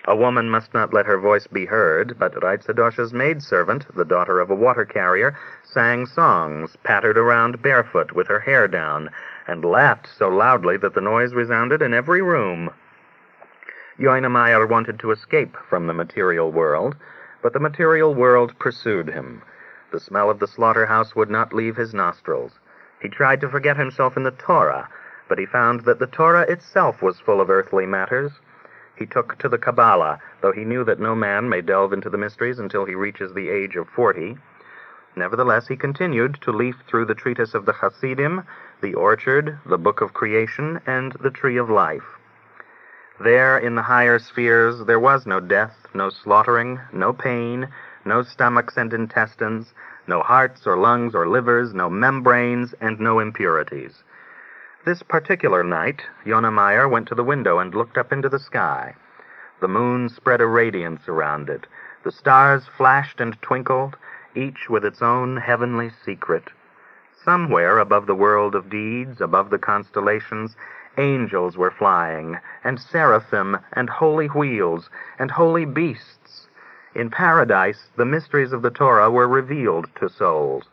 A woman must not let her voice be heard, but Reitzadosha's maidservant, the daughter of a water carrier, sang songs, pattered around barefoot with her hair down, and laughed so loudly that the noise resounded in every room. Yoina wanted to escape from the material world, but the material world pursued him. The smell of the slaughterhouse would not leave his nostrils. He tried to forget himself in the Torah, but he found that the Torah itself was full of earthly matters. He took to the Kabbalah, though he knew that no man may delve into the mysteries until he reaches the age of 40. Nevertheless, he continued to leaf through the treatise of the Hasidim, the Orchard, the Book of Creation, and the Tree of Life. There, in the higher spheres, there was no death, no slaughtering, no pain, no stomachs and intestines, no hearts or lungs or livers, no membranes, and no impurities. This particular night, Yoina went to the window and looked up into the sky. The moon spread a radiance around it. The stars flashed and twinkled, each with its own heavenly secret. Somewhere above the world of deeds, above the constellations, angels were flying, and seraphim, and holy wheels, and holy beasts. In paradise, the mysteries of the Torah were revealed to souls.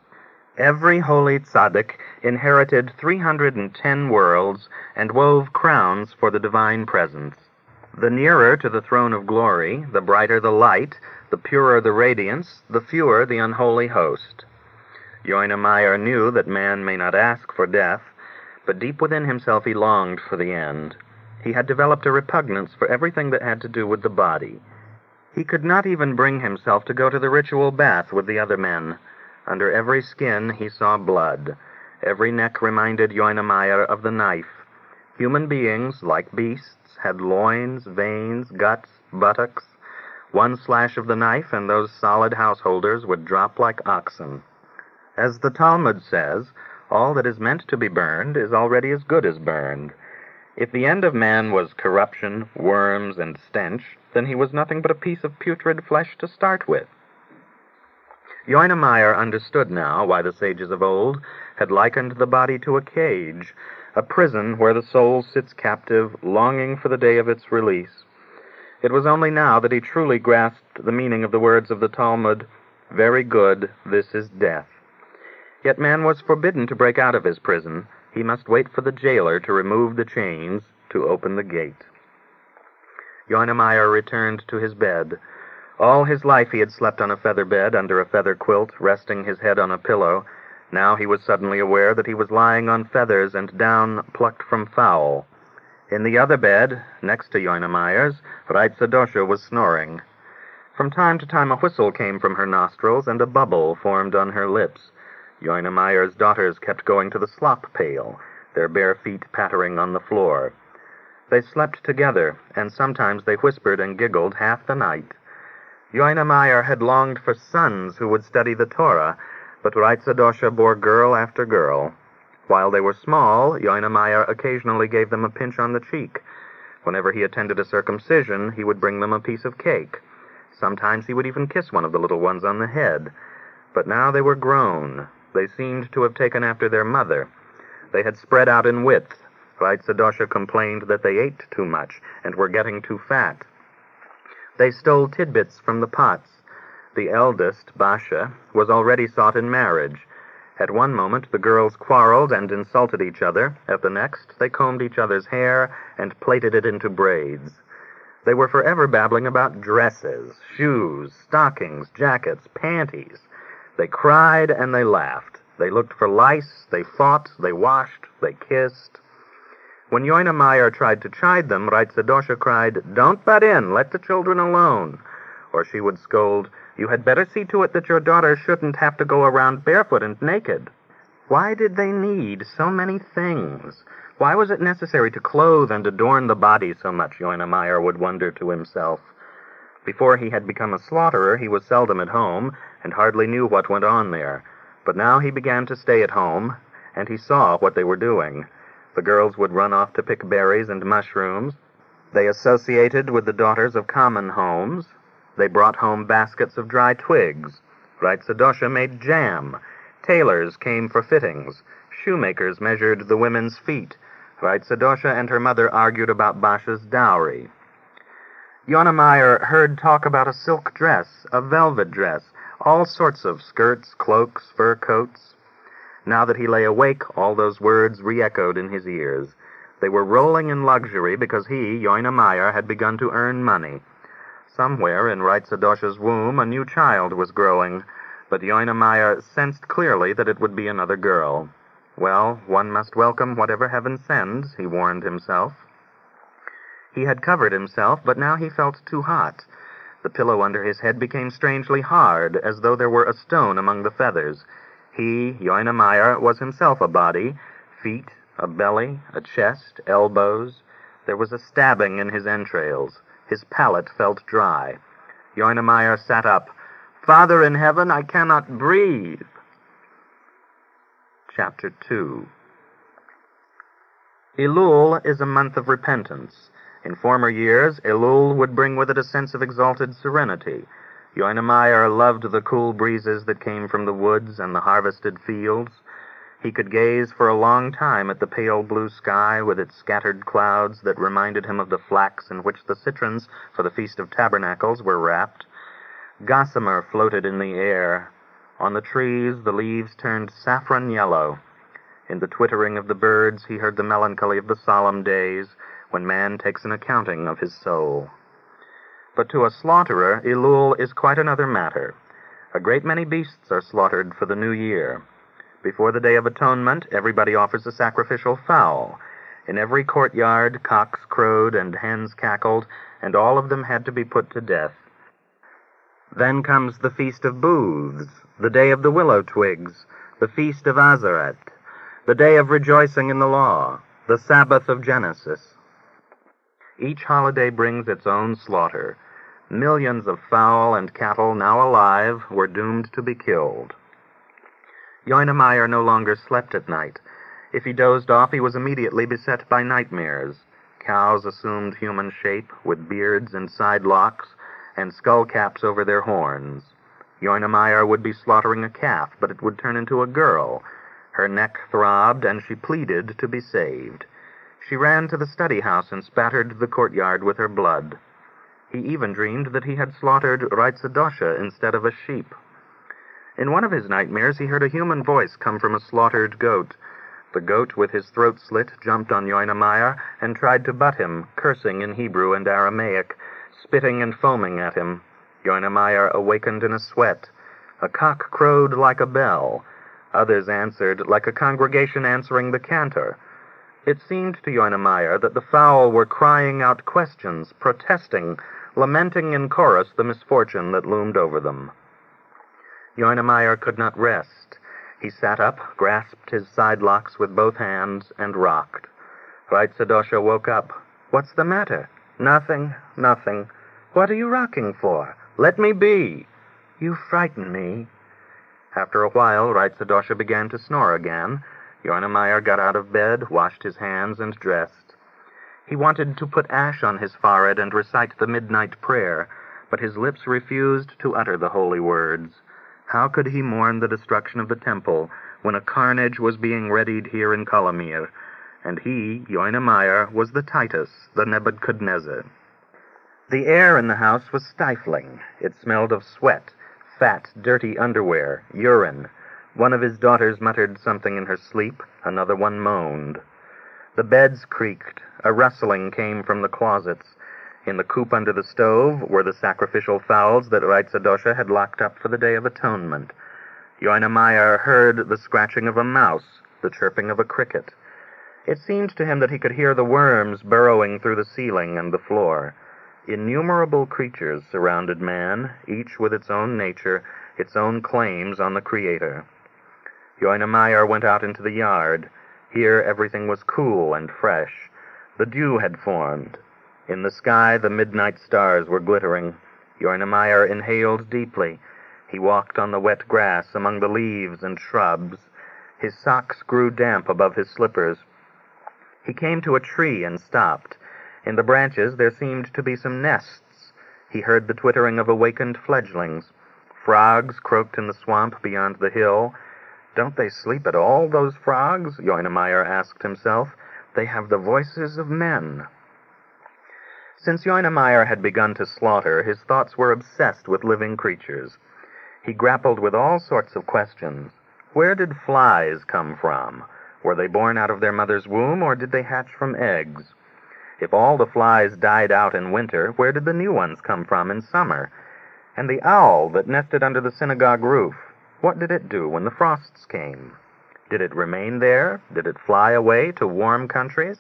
Every holy tzaddik inherited 310 worlds and wove crowns for the divine presence. The nearer to the throne of glory, the brighter the light, the purer the radiance, the fewer the unholy host. Yoina knew that man may not ask for death, but deep within himself he longed for the end. He had developed a repugnance for everything that had to do with the body. He could not even bring himself to go to the ritual bath with the other men. Under every skin he saw blood. Every neck reminded Yoina of the knife. Human beings, like beasts, had loins, veins, guts, buttocks. One slash of the knife and those solid householders would drop like oxen. As the Talmud says, all that is meant to be burned is already as good as burned. If the end of man was corruption, worms, and stench, then he was nothing but a piece of putrid flesh to start with. Yoina understood now why the sages of old had likened the body to a cage, a prison where the soul sits captive, longing for the day of its release. It was only now that he truly grasped the meaning of the words of the Talmud, "Very good, this is death." Yet man was forbidden to break out of his prison. He must wait for the jailer to remove the chains, to open the gate. Yoina returned to his bed. All his life he had slept on a feather bed under a feather quilt, resting his head on a pillow. Now he was suddenly aware that he was lying on feathers and down plucked from fowl. In the other bed, next to Yoina Reitzadosha was snoring. From time to time a whistle came from her nostrils, and a bubble formed on her lips. Yoina daughters kept going to the slop pail, their bare feet pattering on the floor. They slept together, and sometimes they whispered and giggled half the night. Yoina had longed for sons who would study the Torah, but Reitzadosha bore girl after girl. While they were small, Yoina occasionally gave them a pinch on the cheek. Whenever he attended a circumcision, he would bring them a piece of cake. Sometimes he would even kiss one of the little ones on the head. But now they were grown. They seemed to have taken after their mother. They had spread out in width. Reitzadosha complained that they ate too much and were getting too fat. They stole tidbits from the pots. The eldest, Basha, was already sought in marriage. At one moment the girls quarreled and insulted each other. At the next they combed each other's hair and plaited it into braids. They were forever babbling about dresses, shoes, stockings, jackets, panties. They cried and they laughed. They looked for lice, they fought, they washed, they kissed. When Yoina tried to chide them, Reitzadosha cried, "Don't butt in, let the children alone." Or she would scold, "You had better see to it that your daughter shouldn't have to go around barefoot and naked." Why did they need so many things? Why was it necessary to clothe and adorn the body so much, Yoina would wonder to himself. Before he had become a slaughterer, he was seldom at home, and hardly knew what went on there. But now he began to stay at home, and he saw what they were doing. The girls would run off to pick berries and mushrooms. They associated with the daughters of common homes. They brought home baskets of dry twigs. Reitzadosha made jam. Tailors came for fittings. Shoemakers measured the women's feet. Reitzadosha and her mother argued about Basha's dowry. Jonemeyer heard talk about a silk dress, a velvet dress, all sorts of skirts, cloaks, fur coats. Now that he lay awake, all those words re-echoed in his ears. They were rolling in luxury because he, Jonemeyer, had begun to earn money. Somewhere in Reitzadosha's womb a new child was growing, but Jonemeyer sensed clearly that it would be another girl. Well, one must welcome whatever heaven sends, he warned himself. He had covered himself, but now he felt too hot. The pillow under his head became strangely hard, as though there were a stone among the feathers. He, Jonemeyer, was himself a body, feet, a belly, a chest, elbows. There was a stabbing in his entrails. His palate felt dry. Jonemeyer sat up. "Father in heaven, I cannot breathe." Chapter 2. Elul is a month of repentance. In former years, Elul would bring with it a sense of exalted serenity. Jonemeyer loved the cool breezes that came from the woods and the harvested fields. He could gaze for a long time at the pale blue sky with its scattered clouds that reminded him of the flax in which the citrons for the Feast of Tabernacles were wrapped. Gossamer floated in the air. On the trees, the leaves turned saffron yellow. In the twittering of the birds, he heard the melancholy of the solemn days when man takes an accounting of his soul. But to a slaughterer, Elul is quite another matter. A great many beasts are slaughtered for the new year. Before the Day of Atonement, everybody offers a sacrificial fowl. In every courtyard, cocks crowed and hens cackled, and all of them had to be put to death. Then comes the Feast of Booths, the Day of the Willow Twigs, the Feast of Azaret, the Day of Rejoicing in the Law, the Sabbath of Genesis. Each holiday brings its own slaughter. Millions of fowl and cattle now alive were doomed to be killed. Jonemeyer no longer slept at night. If he dozed off, he was immediately beset by nightmares. Cows assumed human shape, with beards and side locks, and skull caps over their horns. Jonemeyer would be slaughtering a calf, but it would turn into a girl. Her neck throbbed, and she pleaded to be saved. She ran to the study house and spattered the courtyard with her blood. He even dreamed that he had slaughtered Reitzadosha instead of a sheep. In one of his nightmares, he heard a human voice come from a slaughtered goat. The goat, with his throat slit, jumped on Jonemeyer and tried to butt him, cursing in Hebrew and Aramaic, spitting and foaming at him. Jonemeyer awakened in a sweat. A cock crowed like a bell. Others answered like a congregation answering the cantor. It seemed to Jonemeyer that the fowl were crying out questions, protesting, lamenting in chorus the misfortune that loomed over them. Jonemeyer could not rest. He sat up, grasped his sidelocks with both hands, and rocked. Reitzadosha woke up. "What's the matter?" "Nothing, nothing." "What are you rocking for?" "Let me be." "You frighten me." After a while, Reitzadosha began to snore again. Jonemeyer got out of bed, washed his hands, and dressed. He wanted to put ash on his forehead and recite the midnight prayer, but his lips refused to utter the holy words. How could he mourn the destruction of the temple when a carnage was being readied here in Kolomir, and he, Jonemeyer, was the Titus, the Nebuchadnezzar? The air in the house was stifling. It smelled of sweat, fat, dirty underwear, urine. One of his daughters muttered something in her sleep. Another one moaned. The beds creaked. A rustling came from the closets. In the coop under the stove were the sacrificial fowls that Reitzadosha had locked up for the Day of Atonement. Jonemeyer heard the scratching of a mouse, the chirping of a cricket. It seemed to him that he could hear the worms burrowing through the ceiling and the floor. Innumerable creatures surrounded man, each with its own nature, its own claims on the Creator. Jonemeyer went out into the yard. Here everything was cool and fresh. The dew had formed. In the sky the midnight stars were glittering. Jonemeyer inhaled deeply. He walked on the wet grass among the leaves and shrubs. His socks grew damp above his slippers. He came to a tree and stopped. In the branches there seemed to be some nests. He heard the twittering of awakened fledglings. Frogs croaked in the swamp beyond the hill. "Don't they sleep at all, those frogs?" Jonemeyer asked himself. "They have the voices of men." Since Joinemeyer had begun to slaughter, his thoughts were obsessed with living creatures. He grappled with all sorts of questions. Where did flies come from? Were they born out of their mother's womb, or did they hatch from eggs? If all the flies died out in winter, where did the new ones come from in summer? And the owl that nested under the synagogue roof, what did it do when the frosts came? Did it remain there? Did it fly away to warm countries?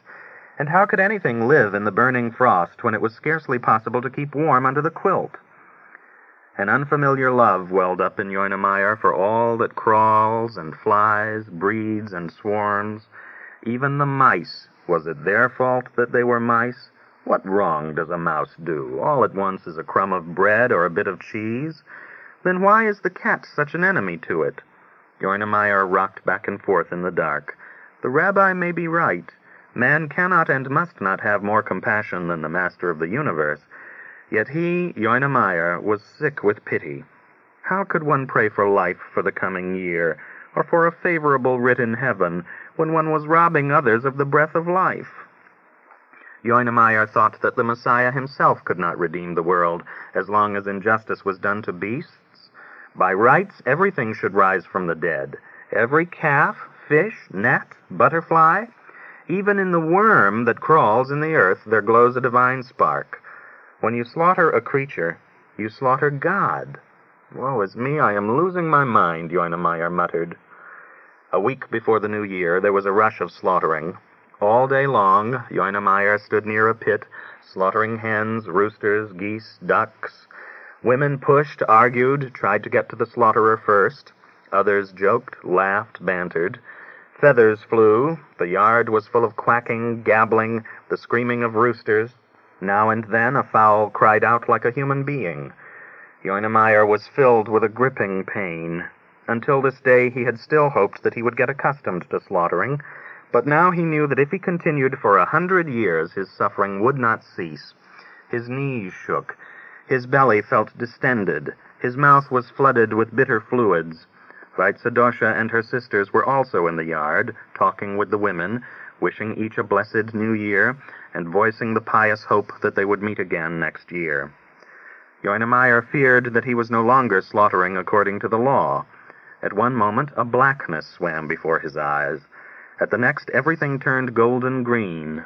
And how could anything live in the burning frost when it was scarcely possible to keep warm under the quilt? An unfamiliar love welled up in Joinemeyer for all that crawls and flies, breeds and swarms. Even the mice. Was it their fault that they were mice? What wrong does a mouse do? All at once is a crumb of bread or a bit of cheese. Then why is the cat such an enemy to it? Joinemeyer rocked back and forth in the dark. The rabbi may be right. Man cannot and must not have more compassion than the master of the universe. Yet he, Joinemeyer, was sick with pity. How could one pray for life for the coming year, or for a favorable writ in heaven, when one was robbing others of the breath of life? Joinemeyer thought that the Messiah himself could not redeem the world as long as injustice was done to beasts. By rights, everything should rise from the dead. Every calf, fish, gnat, butterfly. Even in the worm that crawls in the earth there glows a divine spark. When you slaughter a creature, you slaughter God. Woe is me, I am losing my mind, Joinemeyer muttered. A week before the new year, there was a rush of slaughtering. All day long, Joinemeyer stood near a pit, slaughtering hens, roosters, geese, ducks. Women pushed, argued, tried to get to the slaughterer first. Others joked, laughed, bantered. Feathers flew. The yard was full of quacking, gabbling, the screaming of roosters. Now and then a fowl cried out like a human being. Joinemeyer was filled with a gripping pain. Until this day he had still hoped that he would get accustomed to slaughtering, but now he knew that if he continued for 100 years his suffering would not cease. His knees shook. His belly felt distended. His mouth was flooded with bitter fluids. Vaitsadosha and her sisters were also in the yard, talking with the women, wishing each a blessed new year, and voicing the pious hope that they would meet again next year. Joinemeyer feared that he was no longer slaughtering according to the law. At one moment, a blackness swam before his eyes. At the next, everything turned golden green.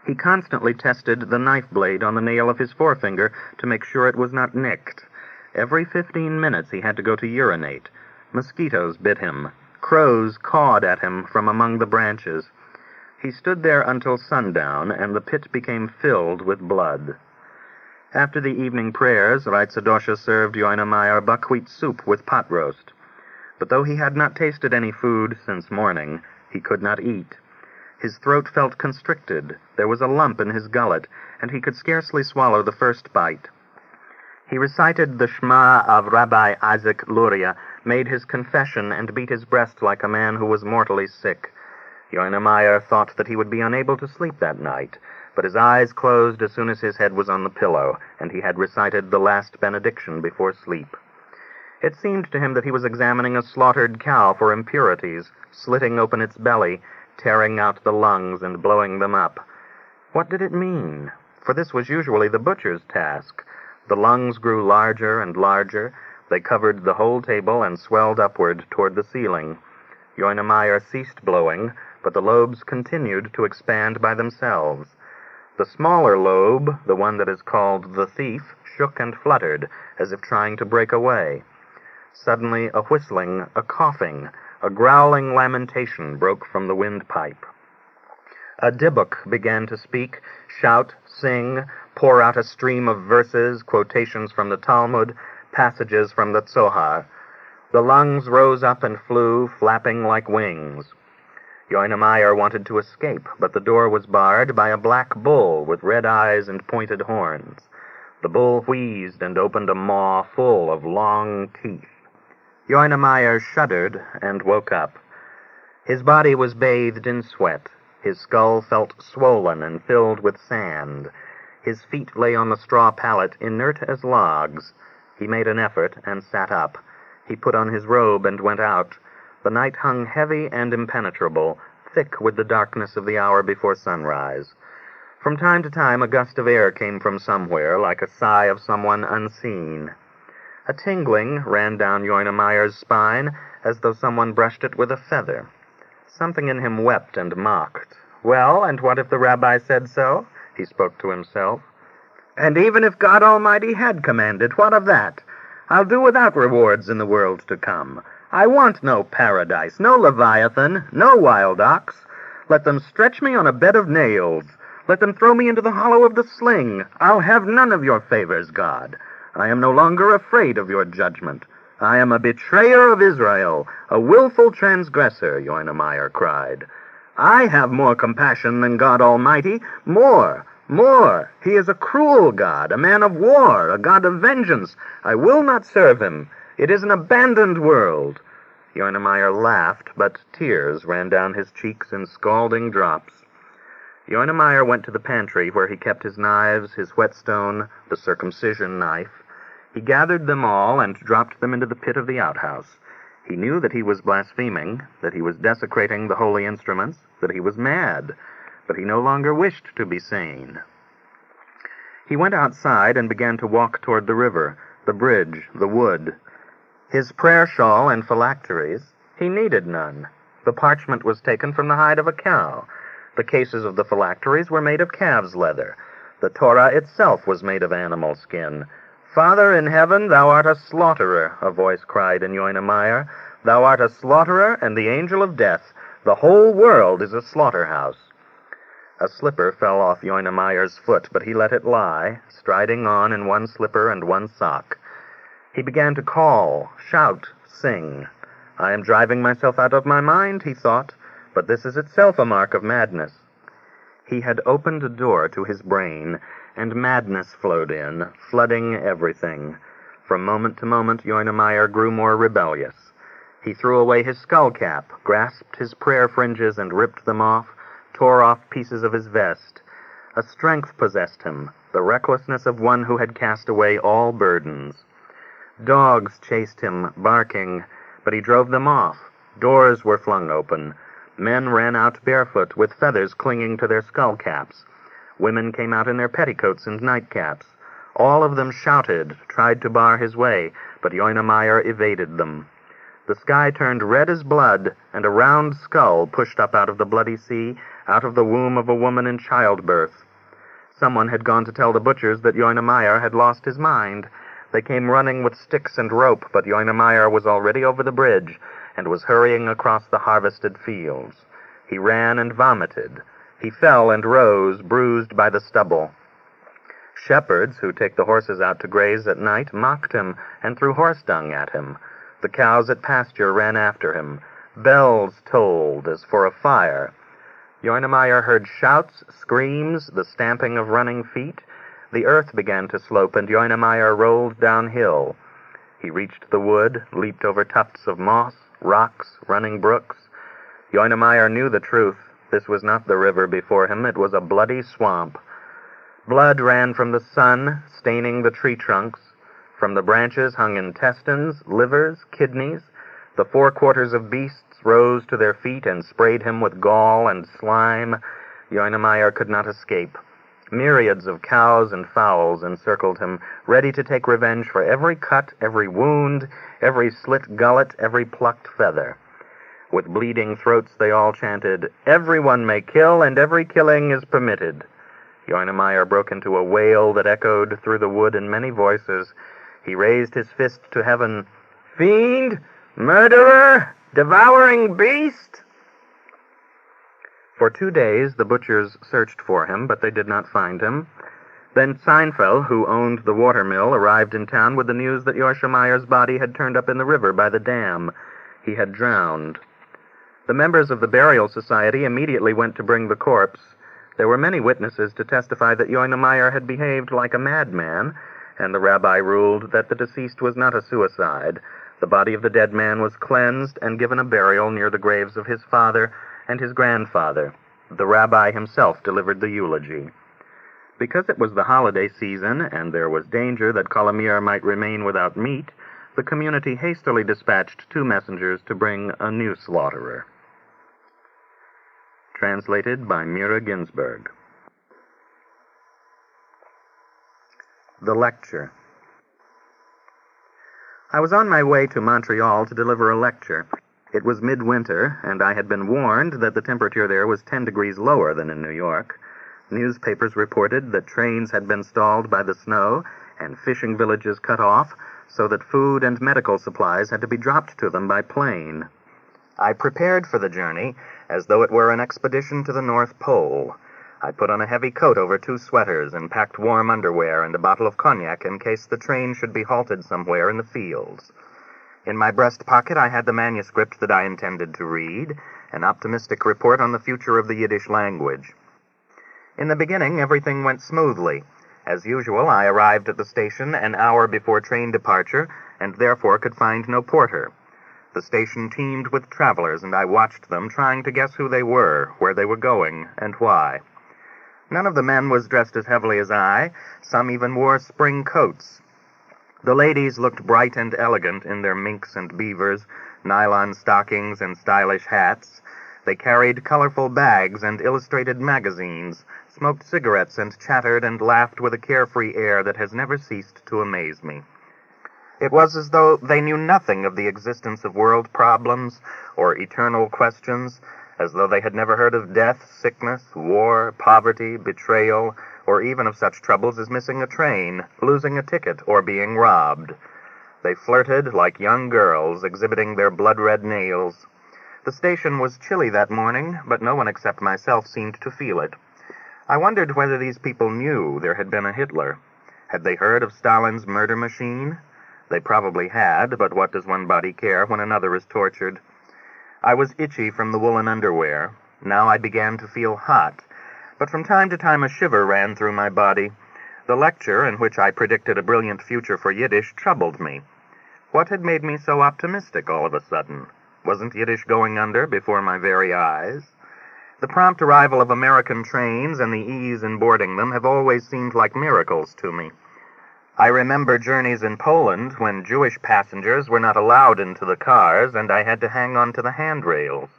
He constantly tested the knife blade on the nail of his forefinger to make sure it was not nicked. Every 15 minutes he had to go to urinate. Mosquitoes bit him. Crows cawed at him from among the branches. He stood there until sundown, and the pit became filled with blood. After the evening prayers, Vaitsadosha served Joinemeyer buckwheat soup with pot roast. But though he had not tasted any food since morning, he could not eat. His throat felt constricted. There was a lump in his gullet, and he could scarcely swallow the first bite. He recited the Shema of Rabbi Isaac Luria, made his confession, and beat his breast like a man who was mortally sick. Joinemeyer thought that he would be unable to sleep that night, but his eyes closed as soon as his head was on the pillow, and he had recited the last benediction before sleep. It seemed to him that he was examining a slaughtered cow for impurities, slitting open its belly, tearing out the lungs and blowing them up. What did it mean? For this was usually the butcher's task. The lungs grew larger and larger. They covered the whole table and swelled upward toward the ceiling. Joinemeyer ceased blowing, but the lobes continued to expand by themselves. The smaller lobe, the one that is called the thief, shook and fluttered, as if trying to break away. Suddenly a whistling, a coughing, a growling lamentation broke from the windpipe. A dybbuk began to speak, shout, sing, pour out a stream of verses, quotations from the Talmud, passages from the Zohar. The lungs rose up and flew, flapping like wings. Joinemeyer wanted to escape, but the door was barred by a black bull with red eyes and pointed horns. The bull wheezed and opened a maw full of long teeth. Joinemeyer shuddered and woke up. His body was bathed in sweat. His skull felt swollen and filled with sand. His feet lay on the straw pallet, inert as logs. He made an effort and sat up. He put on his robe and went out. The night hung heavy and impenetrable, thick with the darkness of the hour before sunrise. From time to time, a gust of air came from somewhere, like a sigh of someone unseen. A tingling ran down Yoina spine, as though someone brushed it with a feather. Something in him wept and mocked. Well, and what if the rabbi said so? He spoke to himself. And even if God Almighty had commanded, what of that? I'll do without rewards in the world to come. I want no paradise, no Leviathan, no wild ox. Let them stretch me on a bed of nails. Let them throw me into the hollow of the sling. I'll have none of your favors, God. I am no longer afraid of your judgment. I am a betrayer of Israel, a willful transgressor, Yoina cried. I have more compassion than God Almighty, more. He is a cruel God, a man of war, a God of vengeance. I will not serve him. It is an abandoned world. Yoina laughed, but tears ran down his cheeks in scalding drops. Yoina went to the pantry where he kept his knives, his whetstone, the circumcision knife. He gathered them all and dropped them into the pit of the outhouse. He knew that he was blaspheming, that he was desecrating the holy instruments, that he was mad, but he no longer wished to be sane. He went outside and began to walk toward the river, the bridge, the wood. His prayer shawl and phylacteries, he needed none. The parchment was taken from the hide of a cow. The cases of the phylacteries were made of calf's leather. The Torah itself was made of animal skin. Father in heaven, thou art a slaughterer, a voice cried in Yoina. Thou art a slaughterer and the angel of death. The whole world is a slaughterhouse. A slipper fell off Yoina foot, but he let it lie, striding on in one slipper and one sock. He began to call, shout, sing. I am driving myself out of my mind, he thought, but this is itself a mark of madness. He had opened a door to his brain, and madness flowed in, flooding everything. From moment to moment, Yoina grew more rebellious. He threw away his skull cap, grasped his prayer fringes and ripped them off, tore off pieces of his vest. A strength possessed him, the recklessness of one who had cast away all burdens. Dogs chased him, barking, but he drove them off. Doors were flung open. Men ran out barefoot, with feathers clinging to their skull caps. Women came out in their petticoats and nightcaps. All of them shouted, tried to bar his way, but Yoina evaded them. The sky turned red as blood, and a round skull pushed up out of the bloody sea, out of the womb of a woman in childbirth. Someone had gone to tell the butchers that Yoina had lost his mind. They came running with sticks and rope, but Yoina was already over the bridge, and was hurrying across the harvested fields. He ran and vomited. He fell and rose, bruised by the stubble. Shepherds, who take the horses out to graze at night, mocked him and threw horse dung at him. The cows at pasture ran after him. Bells tolled as for a fire. Yoina heard shouts, screams, the stamping of running feet. The earth began to slope, and Yoina rolled downhill. He reached the wood, leaped over tufts of moss, rocks, running brooks. Yoina knew the truth. This was not the river before him. It was a bloody swamp. Blood ran from the sun, staining the tree trunks. From the branches hung intestines, livers, kidneys. The forequarters of beasts rose to their feet and sprayed him with gall and slime. Yoina could not escape. Myriads of cows and fowls encircled him, ready to take revenge for every cut, every wound, every slit gullet, every plucked feather. With bleeding throats they all chanted, "Everyone may kill, and every killing is permitted." Yoina broke into a wail that echoed through the wood in many voices. He raised his fist to heaven. "Fiend! Murderer! Devouring beast!" For 2 days the butchers searched for him, but they did not find him. Then Seinfeld, who owned the watermill, arrived in town with the news that Yoshimeyer's body had turned up in the river by the dam. He had drowned. The members of the burial society immediately went to bring the corpse. There were many witnesses to testify that Yoina had behaved like a madman, and the rabbi ruled that the deceased was not a suicide. The body of the dead man was cleansed and given a burial near the graves of his father and his grandfather. The rabbi himself delivered the eulogy. Because it was the holiday season, and there was danger that Kolomir might remain without meat, the community hastily dispatched 2 messengers to bring a new slaughterer. Translated by Mira Ginsberg. The lecture. I was on my way to Montreal to deliver a lecture. It was midwinter, and I had been warned that the temperature there was 10 degrees lower than in New York. Newspapers reported that trains had been stalled by the snow and fishing villages cut off, so that food and medical supplies had to be dropped to them by plane. I prepared for the journey as though it were an expedition to the North Pole. I put on a heavy coat over 2 sweaters and packed warm underwear and a bottle of cognac in case the train should be halted somewhere in the fields. In my breast pocket I had the manuscript that I intended to read, an optimistic report on the future of the Yiddish language. In the beginning, everything went smoothly. As usual, I arrived at the station an hour before train departure, and therefore could find no porter. The station teemed with travelers, and I watched them, trying to guess who they were, where they were going, and why. None of the men was dressed as heavily as I. Some even wore spring coats. The ladies looked bright and elegant in their minks and beavers, nylon stockings and stylish hats. They carried colorful bags and illustrated magazines, smoked cigarettes and chattered and laughed with a carefree air that has never ceased to amaze me. It was as though they knew nothing of the existence of world problems or eternal questions, as though they had never heard of death, sickness, war, poverty, betrayal, or even of such troubles as missing a train, losing a ticket, or being robbed. They flirted like young girls, exhibiting their blood-red nails. The station was chilly that morning, but no one except myself seemed to feel it. I wondered whether these people knew there had been a Hitler. Had they heard of Stalin's murder machine? They probably had, but what does one body care when another is tortured? I was itchy from the woolen underwear. Now I began to feel hot, but from time to time a shiver ran through my body. The lecture, in which I predicted a brilliant future for Yiddish, troubled me. What had made me so optimistic all of a sudden? Wasn't Yiddish going under before my very eyes? The prompt arrival of American trains and the ease in boarding them have always seemed like miracles to me. I remember journeys in Poland when Jewish passengers were not allowed into the cars and I had to hang on to the handrails.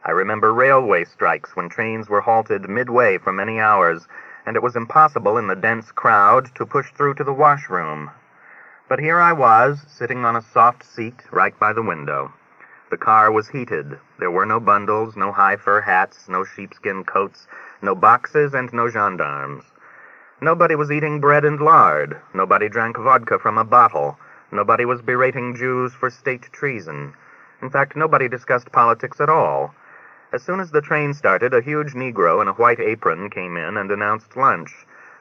I remember railway strikes when trains were halted midway for many hours, and it was impossible in the dense crowd to push through to the washroom. But here I was, sitting on a soft seat right by the window. The car was heated. There were no bundles, no high fur hats, no sheepskin coats, no boxes, and no gendarmes. Nobody was eating bread and lard. Nobody drank vodka from a bottle. Nobody was berating Jews for state treason. In fact, nobody discussed politics at all. As soon as the train started, a huge Negro in a white apron came in and announced lunch.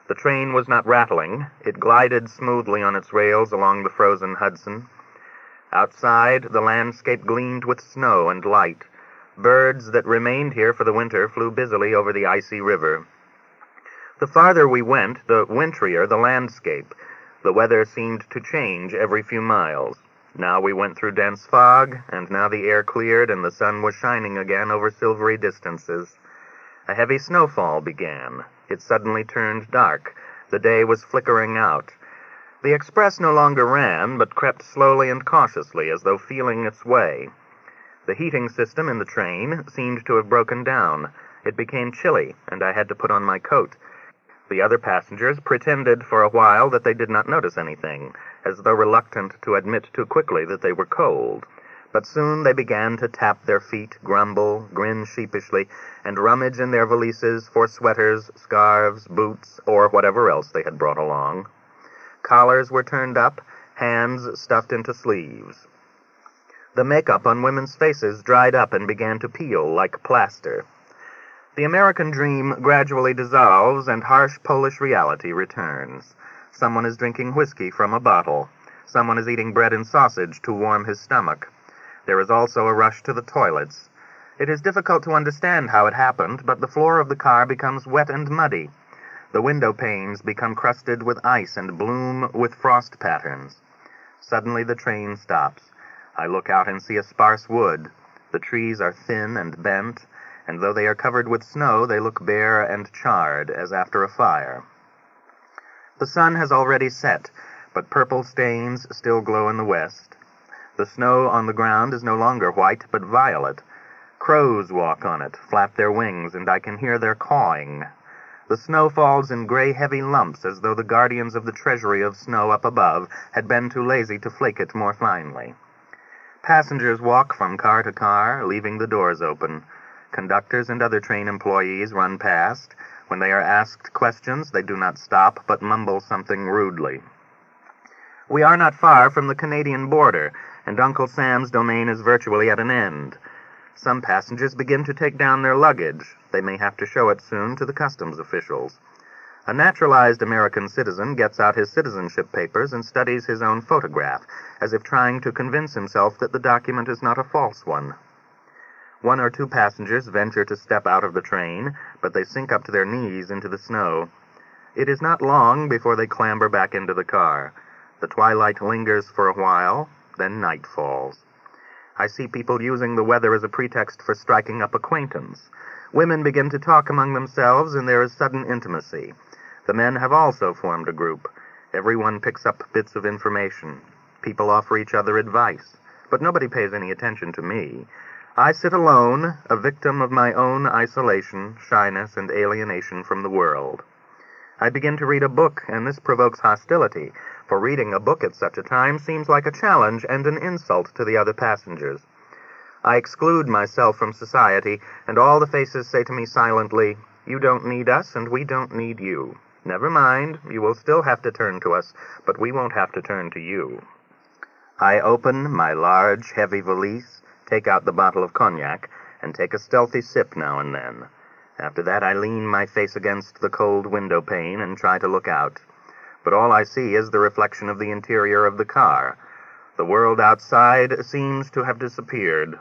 The train was not rattling. It glided smoothly on its rails along the frozen Hudson. Outside, the landscape gleamed with snow and light. Birds that remained here for the winter flew busily over the icy river. The farther we went, the wintrier the landscape. The weather seemed to change every few miles. Now we went through dense fog, and now the air cleared and the sun was shining again over silvery distances. A heavy snowfall began. It suddenly turned dark. The day was flickering out. The express no longer ran, but crept slowly and cautiously, as though feeling its way. The heating system in the train seemed to have broken down. It became chilly, and I had to put on my coat. The other passengers pretended for a while that they did not notice anything, as though reluctant to admit too quickly that they were cold. But soon they began to tap their feet, grumble, grin sheepishly, and rummage in their valises for sweaters, scarves, boots, or whatever else they had brought along. Collars were turned up, hands stuffed into sleeves. The makeup on women's faces dried up and began to peel like plaster. The American dream gradually dissolves, and harsh Polish reality returns. Someone is drinking whiskey from a bottle. Someone is eating bread and sausage to warm his stomach. There is also a rush to the toilets. It is difficult to understand how it happened, but the floor of the car becomes wet and muddy. The window panes become crusted with ice and bloom with frost patterns. Suddenly the train stops. I look out and see a sparse wood. The trees are thin and bent, and though they are covered with snow, they look bare and charred, as after a fire. The sun has already set, but purple stains still glow in the west. The snow on the ground is no longer white, but violet. Crows walk on it, flap their wings, and I can hear their cawing. The snow falls in gray, heavy lumps, as though the guardians of the treasury of snow up above had been too lazy to flake it more finely. Passengers walk from car to car, leaving the doors open. Conductors and other train employees run past. When they are asked questions, they do not stop, but mumble something rudely. We are not far from the Canadian border, and Uncle Sam's domain is virtually at an end. Some passengers begin to take down their luggage. They may have to show it soon to the customs officials. A naturalized American citizen gets out his citizenship papers and studies his own photograph, as if trying to convince himself that the document is not a false one. One or two passengers venture to step out of the train, but they sink up to their knees into the snow. It is not long before they clamber back into the car. The twilight lingers for a while, then night falls. I see people using the weather as a pretext for striking up acquaintance. Women begin to talk among themselves, and there is sudden intimacy. The men have also formed a group. Everyone picks up bits of information. People offer each other advice, but nobody pays any attention to me. I sit alone, a victim of my own isolation, shyness, and alienation from the world. I begin to read a book, and this provokes hostility, for reading a book at such a time seems like a challenge and an insult to the other passengers. I exclude myself from society, and all the faces say to me silently, "You don't need us, and we don't need you. Never mind, you will still have to turn to us, but we won't have to turn to you." I open my large, heavy valise, take out the bottle of cognac, and take a stealthy sip now and then. After that, I lean my face against the cold window pane and try to look out. But all I see is the reflection of the interior of the car. The world outside seems to have disappeared.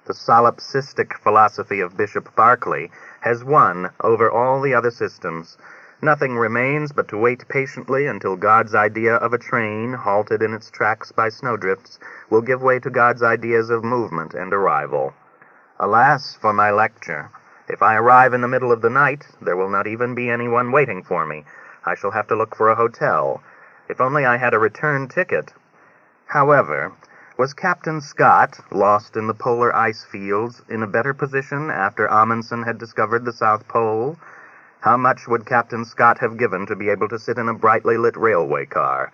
The solipsistic philosophy of Bishop Berkeley has won over all the other systems. Nothing remains but to wait patiently until God's idea of a train, halted in its tracks by snowdrifts, will give way to God's ideas of movement and arrival. Alas for my lecture! If I arrive in the middle of the night, there will not even be anyone waiting for me. I shall have to look for a hotel. If only I had a return ticket. However, was Captain Scott, lost in the polar ice fields, in a better position after Amundsen had discovered the South Pole? How much would Captain Scott have given to be able to sit in a brightly lit railway car?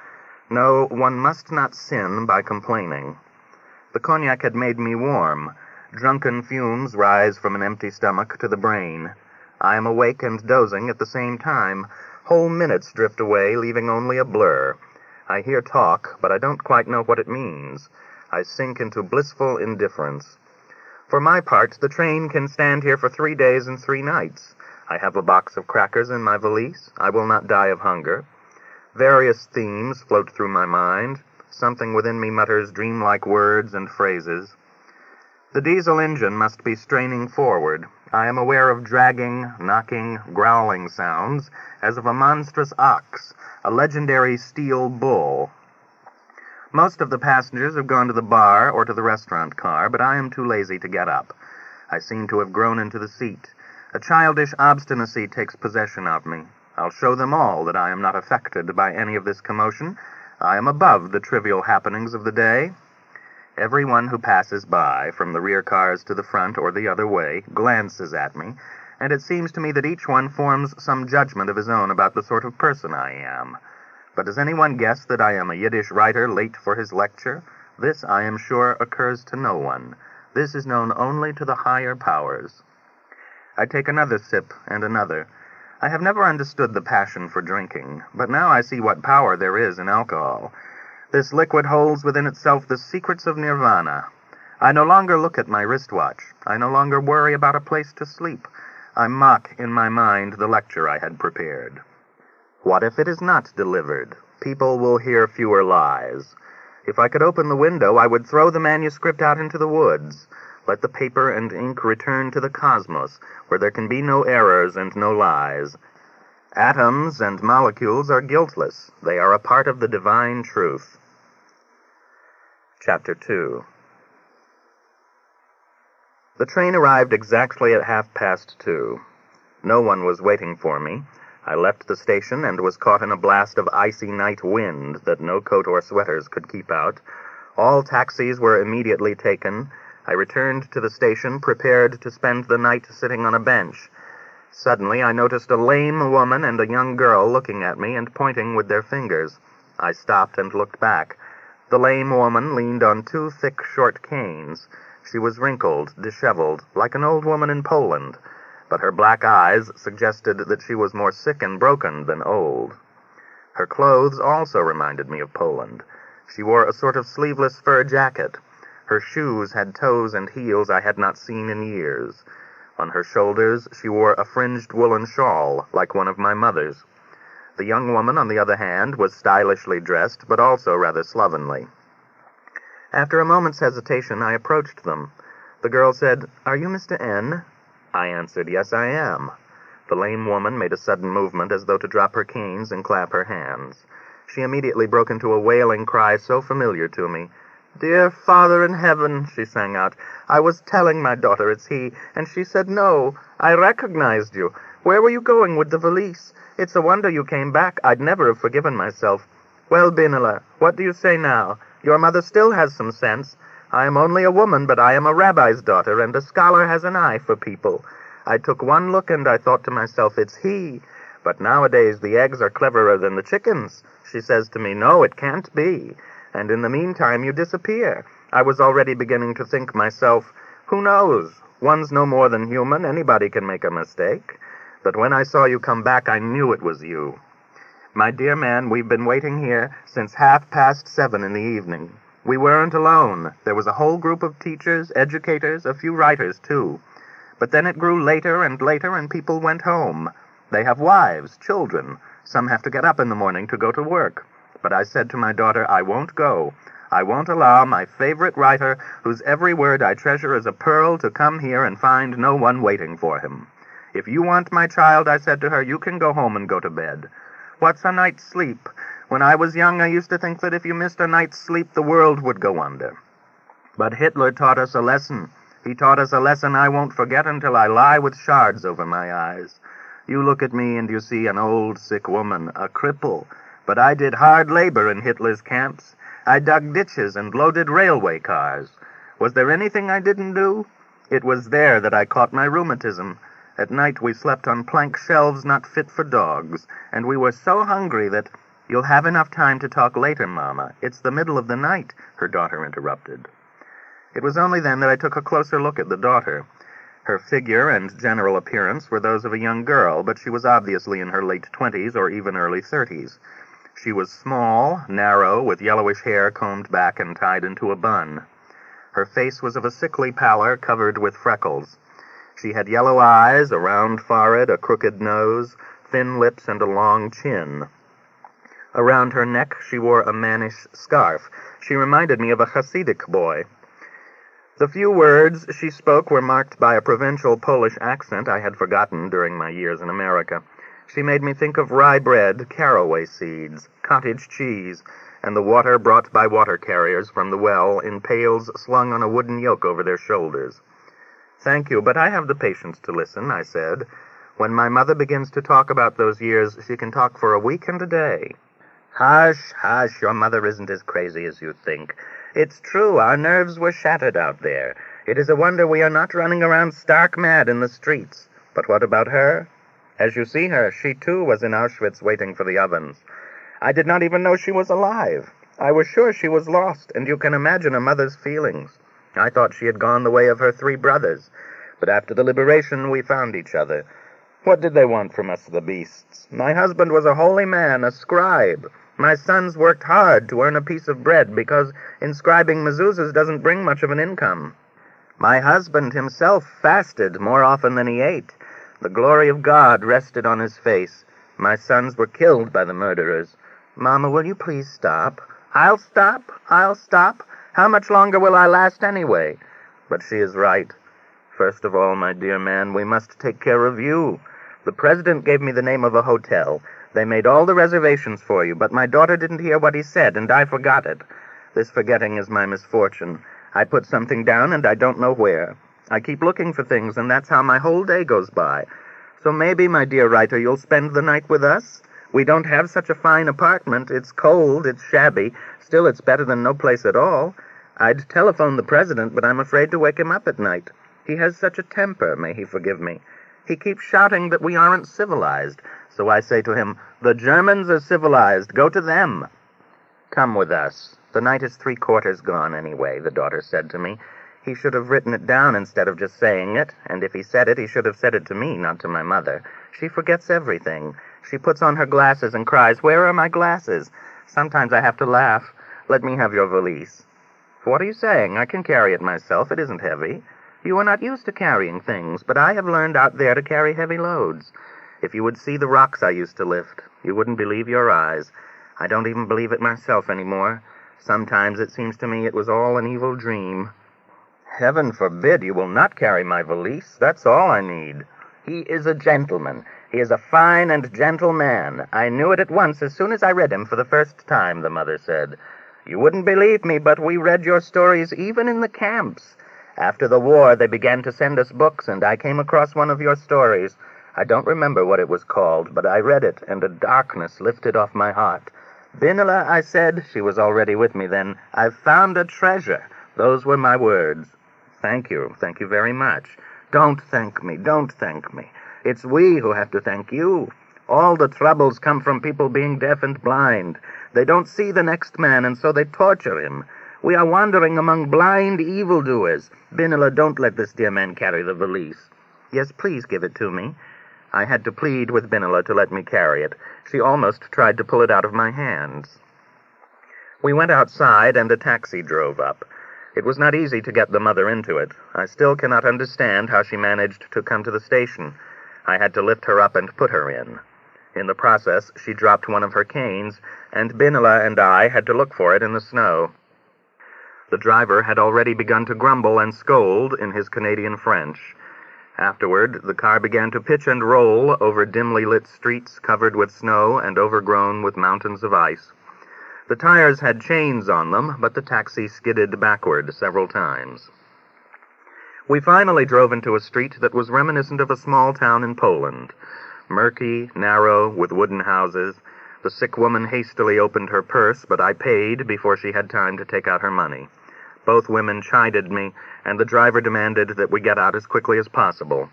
No, one must not sin by complaining. The cognac had made me warm. Drunken fumes rise from an empty stomach to the brain. I am awake and dozing at the same time. Whole minutes drift away, leaving only a blur. I hear talk, but I don't quite know what it means. I sink into blissful indifference. For my part, the train can stand here for 3 days and 3 nights. I have a box of crackers in my valise. I will not die of hunger. Various themes float through my mind. Something within me mutters dreamlike words and phrases. The diesel engine must be straining forward. I am aware of dragging, knocking, growling sounds, as of a monstrous ox, a legendary steel bull. Most of the passengers have gone to the bar or to the restaurant car, but I am too lazy to get up. I seem to have grown into the seat. A childish obstinacy takes possession of me. I'll show them all that I am not affected by any of this commotion. I am above the trivial happenings of the day. Everyone who passes by, from the rear cars to the front or the other way, glances at me, and it seems to me that each one forms some judgment of his own about the sort of person I am. But does anyone guess that I am a Yiddish writer late for his lecture? This, I am sure, occurs to no one. This is known only to the higher powers. I take another sip and another. I have never understood the passion for drinking, but now I see what power there is in alcohol. This liquid holds within itself the secrets of nirvana. I no longer look at my wristwatch. I no longer worry about a place to sleep. I mock in my mind the lecture I had prepared. What if it is not delivered? People will hear fewer lies. If I could open the window, I would throw the manuscript out into the woods. Let the paper and ink return to the cosmos, where there can be no errors and no lies. Atoms and molecules are guiltless. They are a part of the divine truth. Chapter 2. The train arrived exactly at 2:30. No one was waiting for me. I left the station and was caught in a blast of icy night wind that no coat or sweaters could keep out. All taxis were immediately taken. I returned to the station, prepared to spend the night sitting on a bench. Suddenly I noticed a lame woman and a young girl looking at me and pointing with their fingers. I stopped and looked back. The lame woman leaned on two thick, short canes. She was wrinkled, disheveled, like an old woman in Poland, but her black eyes suggested that she was more sick and broken than old. Her clothes also reminded me of Poland. She wore a sort of sleeveless fur jacket. Her shoes had toes and heels I had not seen in years. On her shoulders she wore a fringed woolen shawl, like one of my mother's. The young woman, on the other hand, was stylishly dressed, but also rather slovenly. After a moment's hesitation, I approached them. The girl said, "Are you Mr. N?" I answered, "Yes, I am." The lame woman made a sudden movement as though to drop her canes and clap her hands. She immediately broke into a wailing cry so familiar to me. "Dear Father in heaven," she sang out, "I was telling my daughter it's he, and she said no. I recognized you. Where were you going with the valise? It's a wonder you came back. I'd never have forgiven myself. Well, Binala, what do you say now? Your mother still has some sense. I am only a woman, but I am a rabbi's daughter, and a scholar has an eye for people. I took one look, and I thought to myself, it's he. But nowadays the eggs are cleverer than the chickens. She says to me, no, it can't be. And in the meantime you disappear. I was already beginning to think myself, who knows? One's no more than human. Anybody can make a mistake. But when I saw you come back, I knew it was you. My dear man, we've been waiting here since 7:30 in the evening. We weren't alone. There was a whole group of teachers, educators, a few writers, too. But then it grew later, and people went home. They have wives, children. Some have to get up in the morning to go to work. But I said to my daughter, I won't go. I won't allow my favorite writer, whose every word I treasure as a pearl, to come here and find no one waiting for him. If you want my child, I said to her, you can go home and go to bed. What's a night's sleep? When I was young, I used to think that if you missed a night's sleep, the world would go under. But Hitler taught us a lesson. He taught us a lesson I won't forget until I lie with shards over my eyes. You look at me and you see an old, sick woman, a cripple. But I did hard labor in Hitler's camps. I dug ditches and loaded railway cars. Was there anything I didn't do? It was there that I caught my rheumatism. At night we slept on plank shelves not fit for dogs, and we were so hungry that— You'll have enough time to talk later, Mama. It's the middle of the night, her daughter interrupted. It was only then that I took a closer look at the daughter. Her figure and general appearance were those of a young girl, but she was obviously in her late 20s or even early 30s. She was small, narrow, with yellowish hair combed back and tied into a bun. Her face was of a sickly pallor covered with freckles. She had yellow eyes, a round forehead, a crooked nose, thin lips, and a long chin. Around her neck she wore a mannish scarf. She reminded me of a Hasidic boy. The few words she spoke were marked by a provincial Polish accent I had forgotten during my years in America. She made me think of rye bread, caraway seeds, cottage cheese, and the water brought by water carriers from the well in pails slung on a wooden yoke over their shoulders. Thank you, but I have the patience to listen, I said. When my mother begins to talk about those years, she can talk for a week and a day. Hush, hush, your mother isn't as crazy as you think. It's true, our nerves were shattered out there. It is a wonder we are not running around stark mad in the streets. But what about her? As you see her, she too was in Auschwitz waiting for the ovens. I did not even know she was alive. I was sure she was lost, and you can imagine a mother's feelings. I thought she had gone the way of her 3 brothers. But after the liberation, we found each other. What did they want from us, the beasts? My husband was a holy man, a scribe. My sons worked hard to earn a piece of bread because inscribing mezuzahs doesn't bring much of an income. My husband himself fasted more often than he ate. The glory of God rested on his face. My sons were killed by the murderers. Mama, will you please stop? I'll stop. How much longer will I last anyway? But she is right. First of all, my dear man, we must take care of you. The president gave me the name of a hotel. They made all the reservations for you, but my daughter didn't hear what he said, and I forgot it. This forgetting is my misfortune. I put something down, and I don't know where. I keep looking for things, and that's how my whole day goes by. So maybe, my dear writer, you'll spend the night with us? We don't have such a fine apartment. It's cold, it's shabby. Still, it's better than no place at all. I'd telephone the president, but I'm afraid to wake him up at night. He has such a temper, may he forgive me. He keeps shouting that we aren't civilized. So I say to him, "The Germans are civilized. Go to them." "Come with us. The night is 3/4 gone anyway," the daughter said to me. He should have written it down instead of just saying it, and if he said it, he should have said it to me, not to my mother. She forgets everything. She puts on her glasses and cries, "Where are my glasses?" Sometimes I have to laugh. "Let me have your valise." "What are you saying? I can carry it myself. It isn't heavy." "You are not used to carrying things, but I have learned out there to carry heavy loads. If you would see the rocks I used to lift, you wouldn't believe your eyes. I don't even believe it myself anymore. Sometimes it seems to me it was all an evil dream." "Heaven forbid you will not carry my valise. That's all I need." "He is a gentleman. He is a fine and gentle man. I knew it at once as soon as I read him for the first time," the mother said. "You wouldn't believe me, but we read your stories even in the camps. After the war, they began to send us books, and I came across one of your stories. I don't remember what it was called, but I read it, and a darkness lifted off my heart. 'Binala,' I said, she was already with me then, 'I've found a treasure.' Those were my words." Thank you very much." "Don't thank me, don't thank me. It's we who have to thank you. All the troubles come from people being deaf and blind. They don't see the next man, and so they torture him. We are wandering among blind evildoers. Binala, don't let this dear man carry the valise." "Yes, please give it to me." I had to plead with Binala to let me carry it. She almost tried to pull it out of my hands. We went outside, and a taxi drove up. It was not easy to get the mother into it. I still cannot understand how she managed to come to the station. I had to lift her up and put her in. In the process, she dropped one of her canes, and Binala and I had to look for it in the snow. The driver had already begun to grumble and scold in his Canadian French. Afterward, the car began to pitch and roll over dimly lit streets covered with snow and overgrown with mountains of ice. The tires had chains on them, but the taxi skidded backward several times. We finally drove into a street that was reminiscent of a small town in Poland. Murky, narrow, with wooden houses. The sick woman hastily opened her purse, but I paid before she had time to take out her money. Both women chided me, and the driver demanded that we get out as quickly as possible.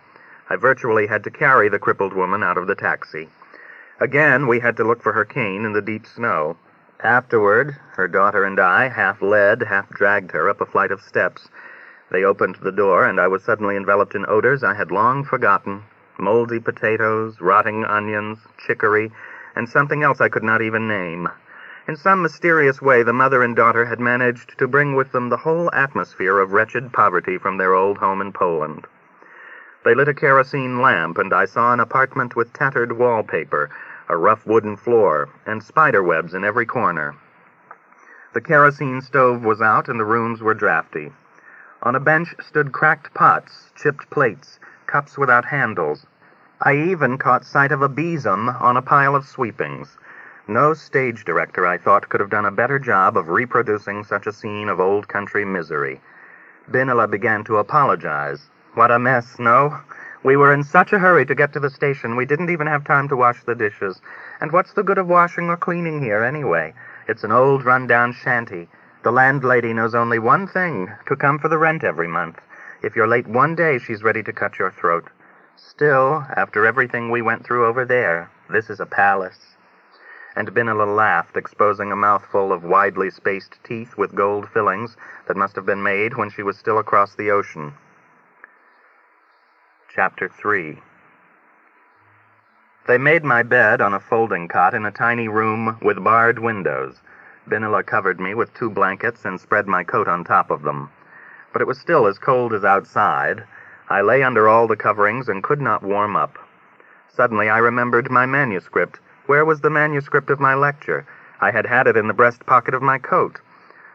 I virtually had to carry the crippled woman out of the taxi. Again, we had to look for her cane in the deep snow. Afterward, her daughter and I half led, half dragged her up a flight of steps. They opened the door, and I was suddenly enveloped in odors I had long forgotten. Moldy potatoes, rotting onions, chicory, and something else I could not even name. In some mysterious way, the mother and daughter had managed to bring with them the whole atmosphere of wretched poverty from their old home in Poland. They lit a kerosene lamp, and I saw an apartment with tattered wallpaper, a rough wooden floor, and spider webs in every corner. The kerosene stove was out, and the rooms were drafty. On a bench stood cracked pots, chipped plates, cups without handles. I even caught sight of a besom on a pile of sweepings. No stage director, I thought, could have done a better job of reproducing such a scene of old country misery. Binala began to apologize. What a mess, no? We were in such a hurry to get to the station, we didn't even have time to wash the dishes. And what's the good of washing or cleaning here, anyway? It's an old, run-down shanty. The landlady knows only one thing, to come for the rent every month. If you're late one day, she's ready to cut your throat. Still, after everything we went through over there, this is a palace. And Binala laughed, exposing a mouthful of widely spaced teeth with gold fillings that must have been made when she was still across the ocean. Chapter 3. They made my bed on a folding cot in a tiny room with barred windows. Binala covered me with 2 blankets and spread my coat on top of them. But it was still as cold as outside. I lay under all the coverings and could not warm up. Suddenly I remembered my manuscript. Where was the manuscript of my lecture? I had had it in the breast pocket of my coat.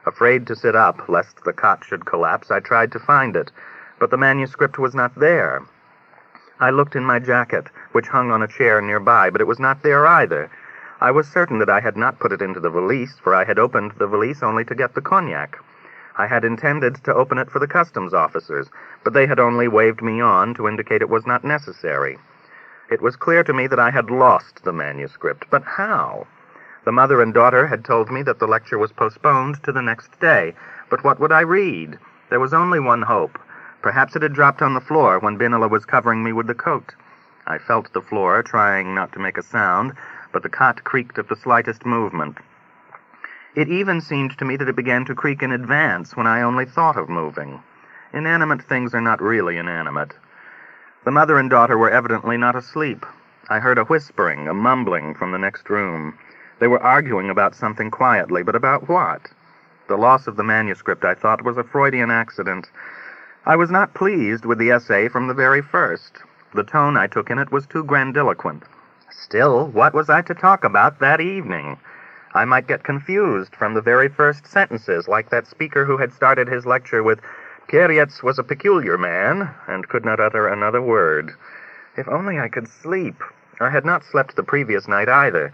Afraid to sit up, lest the cot should collapse, I tried to find it, but the manuscript was not there. I looked in my jacket, which hung on a chair nearby, but it was not there either. I was certain that I had not put it into the valise, for I had opened the valise only to get the cognac. I had intended to open it for the customs officers, but they had only waved me on to indicate it was not necessary. It was clear to me that I had lost the manuscript, but how? The mother and daughter had told me that the lecture was postponed to the next day, but what would I read? There was only one hope. Perhaps it had dropped on the floor when Binala was covering me with the coat. I felt the floor, trying not to make a sound, but the cot creaked at the slightest movement. It even seemed to me that it began to creak in advance when I only thought of moving. Inanimate things are not really inanimate. The mother and daughter were evidently not asleep. I heard a whispering, a mumbling from the next room. They were arguing about something quietly, but about what? The loss of the manuscript, I thought, was a Freudian accident. I was not pleased with the essay from the very first. The tone I took in it was too grandiloquent. Still, what was I to talk about that evening? I might get confused from the very first sentences, like that speaker who had started his lecture with, "Pierretz was a peculiar man," and could not utter another word. If only I could sleep. I had not slept the previous night either.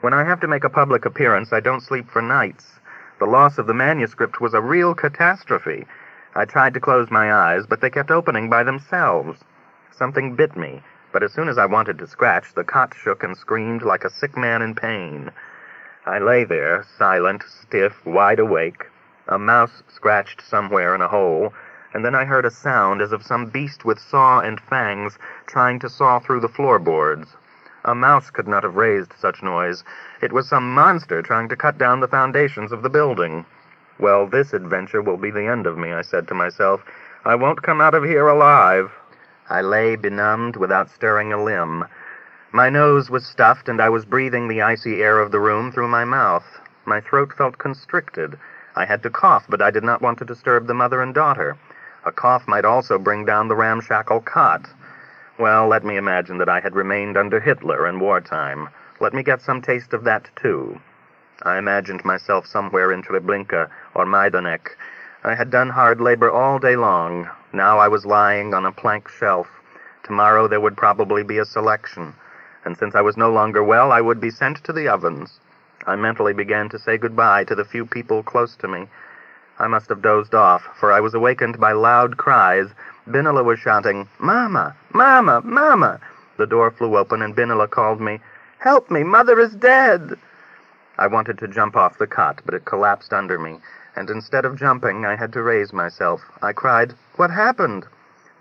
When I have to make a public appearance, I don't sleep for nights. The loss of the manuscript was a real catastrophe. I tried to close my eyes, but they kept opening by themselves. Something bit me, but as soon as I wanted to scratch, the cot shook and screamed like a sick man in pain. I lay there, silent, stiff, wide awake. A mouse scratched somewhere in a hole, and then I heard a sound as of some beast with saw and fangs trying to saw through the floorboards. A mouse could not have raised such noise. It was some monster trying to cut down the foundations of the building. Well, this adventure will be the end of me, I said to myself. I won't come out of here alive. I lay benumbed without stirring a limb. My nose was stuffed, and I was breathing the icy air of the room through my mouth. My throat felt constricted. I had to cough, but I did not want to disturb the mother and daughter. A cough might also bring down the ramshackle cot. Well, let me imagine that I had remained under Hitler in wartime. Let me get some taste of that, too. I imagined myself somewhere in Treblinka or Majdanek. I had done hard labor all day long. Now I was lying on a plank shelf. Tomorrow there would probably be a selection. And since I was no longer well, I would be sent to the ovens. I mentally began to say goodbye to the few people close to me. I must have dozed off, for I was awakened by loud cries. Binala was shouting, "Mama! Mama! Mama!" The door flew open, and Binala called me, "Help me! Mother is dead!" I wanted to jump off the cot, but it collapsed under me, and instead of jumping, I had to raise myself. I cried, "What happened?"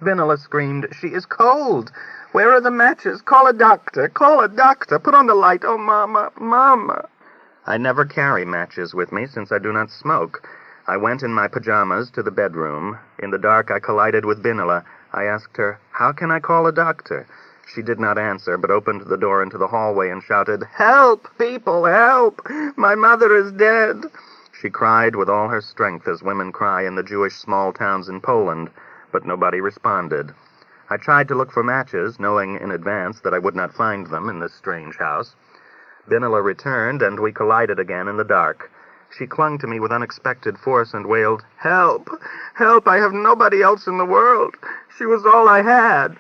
Binala screamed, "She is cold! Where are the matches? Call a doctor! Call a doctor! Put on the light! Oh, Mama! Mama!" I never carry matches with me, since I do not smoke. I went in my pajamas to the bedroom. In the dark, I collided with Binala. I asked her, "How can I call a doctor?" She did not answer, but opened the door into the hallway and shouted, "Help, people, help! My mother is dead!" She cried with all her strength, as women cry in the Jewish small towns in Poland, but nobody responded. I tried to look for matches, knowing in advance that I would not find them in this strange house. Binala returned, and we collided again in the dark. She clung to me with unexpected force and wailed, "Help! Help! I have nobody else in the world! She was all I had!"